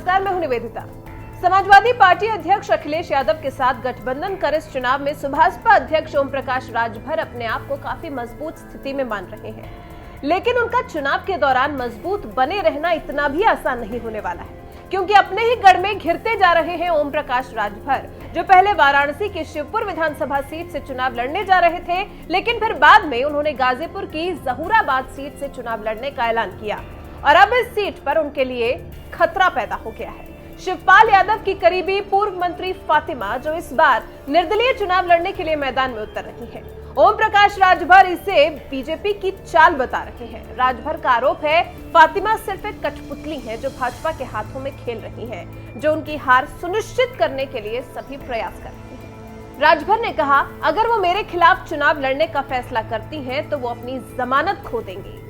नमस्कार, मैं हूं निवेदिता। समाजवादी पार्टी अध्यक्ष अखिलेश यादव के साथ गठबंधन कर इस चुनाव में सुभाषपा अध्यक्ष ओम प्रकाश राजभर अपने आप को काफी मजबूत स्थिति में मान रहे हैं, लेकिन उनका चुनाव के दौरान मजबूत बने रहना इतना भी आसान नहीं होने वाला है, क्योंकि अपने ही गढ़ में घिरते जा रहे हैं ओम प्रकाश राजभर, जो पहले वाराणसी की शिवपुर विधानसभा सीट से चुनाव लड़ने जा रहे थे, लेकिन फिर बाद में उन्होंने गाजीपुर की जहूराबाद सीट से चुनाव लड़ने का ऐलान किया और अब इस सीट पर उनके लिए खतरा पैदा हो गया है। शिवपाल यादव की करीबी पूर्व मंत्री फातिमा, जो इस बार निर्दलीय चुनाव लड़ने के लिए मैदान में उतर रही हैं। ओम प्रकाश राजभर इसे बीजेपी की चाल बता रहे हैं। राजभर का आरोप है फातिमा सिर्फ एक कठपुतली है जो भाजपा के हाथों में खेल रही है, जो उनकी हार सुनिश्चित करने के लिए सभी प्रयास कर रही है। राजभर ने कहा, अगर वो मेरे खिलाफ चुनाव लड़ने का फैसला करती हैं तो वो अपनी जमानत खो देंगी।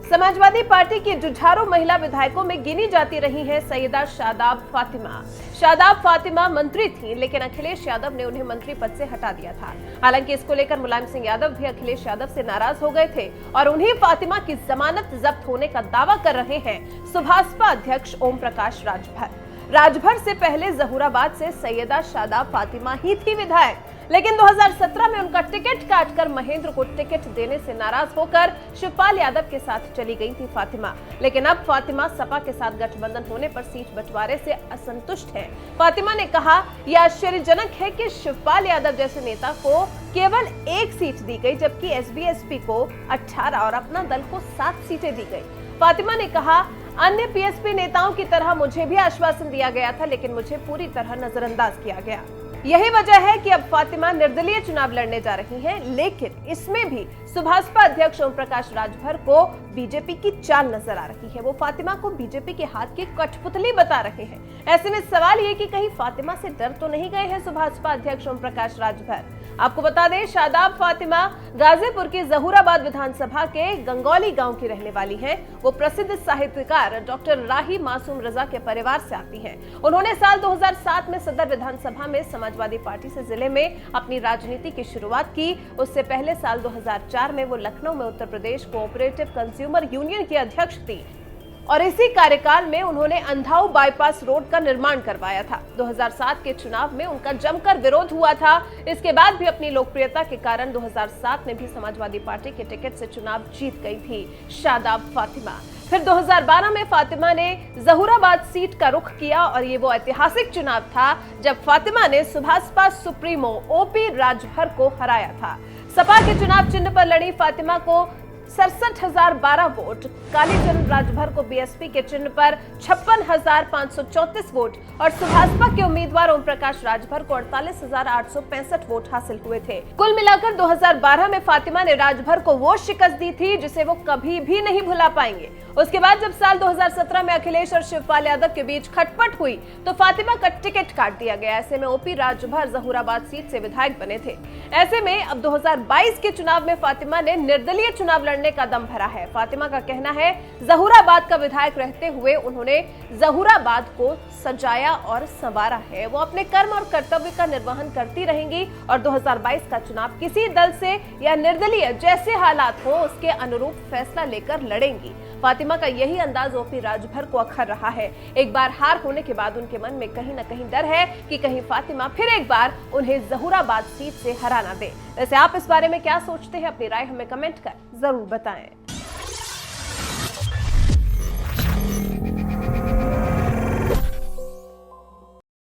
समाजवादी पार्टी की जुझारू महिला विधायकों में गिनी जाती रही हैं सैयदा शादाब फातिमा। शादाब फातिमा मंत्री थी, लेकिन अखिलेश यादव ने उन्हें मंत्री पद से हटा दिया था। हालांकि इसको लेकर मुलायम सिंह यादव भी अखिलेश यादव से नाराज हो गए थे और उन्हीं फातिमा की जमानत जब्त होने का दावा कर रहे हैं सुभाषपा अध्यक्ष ओम प्रकाश राजभर। राजभर से पहले जहूराबाद से सैयदा शादाब फातिमा ही थी विधायक, लेकिन 2017 में उनका टिकट काटकर महेंद्र को टिकट देने से नाराज होकर शिवपाल यादव के साथ चली गई थी फातिमा। लेकिन अब फातिमा सपा के साथ गठबंधन होने पर सीट बंटवारे से असंतुष्ट है। फातिमा ने कहा, यह आश्चर्यजनक है कि शिवपाल यादव जैसे नेता को केवल 1 सीट दी गई, जबकि एसबीएसपी को 18 और अपना दल को 7 सीटें दी गई। फातिमा ने कहा, अन्य पीएसपी नेताओं की तरह मुझे भी आश्वासन दिया गया था, लेकिन मुझे पूरी तरह नजरअंदाज किया गया। यही वजह है कि अब फातिमा निर्दलीय चुनाव लड़ने जा रही हैं, लेकिन इसमें भी सुभाषपा अध्यक्ष ओम प्रकाश राजभर को बीजेपी की चाल नजर आ रही है। वो फातिमा को बीजेपी के हाथ की कठपुतली बता रहे हैं। ऐसे में सवाल ये कि कहीं फातिमा से डर तो नहीं गए हैं सुभाषपा अध्यक्ष ओम प्रकाश राजभर। आपको बता दें, शादाब फातिमा गाजीपुर की जहूराबाद विधानसभा के गंगौली गांव की रहने वाली हैं। वो प्रसिद्ध साहित्यकार डॉक्टर राही मासूम रजा के परिवार से आती हैं। उन्होंने साल 2007 में सदर विधानसभा में समाजवादी पार्टी से जिले में अपनी राजनीति की शुरुआत की। उससे पहले साल 2004 में वो लखनऊ में Uttar Pradesh cooperative consumer union की अध्यक्ष थी और इसी कार्यकाल में उन्होंने अंधाऊ बाईपास रोड का निर्माण करवाया था। 2007 के चुनाव में उनका जमकर विरोध हुआ था। इसके बाद भी अपनी लोकप्रियता के कारण 2007 में भी समाजवादी पार्टी के टिकट से चुनाव जीत गई थी शादाब फातिमा। फिर 2012 में फातिमा ने जहूराबाद सीट का रुख किया और ये वो ऐतिहासिक चुनाव था जब फातिमा ने सुभाषपा सुप्रीमो ओपी राजभर को हराया था। सपा के चुनाव चिन्ह पर लड़ी फातिमा को 67,012 वोट, कालीचरण राजभर को बीएसपी के चिन्ह पर 56,534 वोट और सुभाषपा के उम्मीदवार ओम प्रकाश राजभर को 48,865 वोट हासिल हुए थे। कुल मिलाकर 2012 में फातिमा ने राजभर को वो शिकस्त दी थी जिसे वो कभी भी नहीं भुला पाएंगे। उसके बाद जब साल 2017 में अखिलेश और शिवपाल यादव के बीच खटपट हुई तो फातिमा का टिकट काट दिया गया। ऐसे में ओपी राजभर जहूराबाद सीट से विधायक बने थे। ऐसे में अब 2022 के चुनाव में फातिमा ने निर्दलीय चुनाव लड़ने का दम भरा है। फातिमा का कहना है, जहूराबाद का विधायक रहते हुए उन्होंने जहूराबाद को सजाया और संवारा है। वो अपने कर्म और कर्तव्य का निर्वहन करती रहेंगी और 2022 का चुनाव किसी दल से या निर्दलीय जैसे हालात हो उसके अनुरूप फैसला लेकर लड़ेंगी। फातिमा का यही अंदाज ओपी राजभर को अखर रहा है। एक बार हार होने के बाद उनके मन में कहीं न कहीं डर है कि कहीं फातिमा फिर एक बार उन्हें जहूराबाद सीट से हरा ना दे। वैसे आप इस बारे में क्या सोचते हैं? अपनी राय हमें कमेंट कर जरूर बताएं।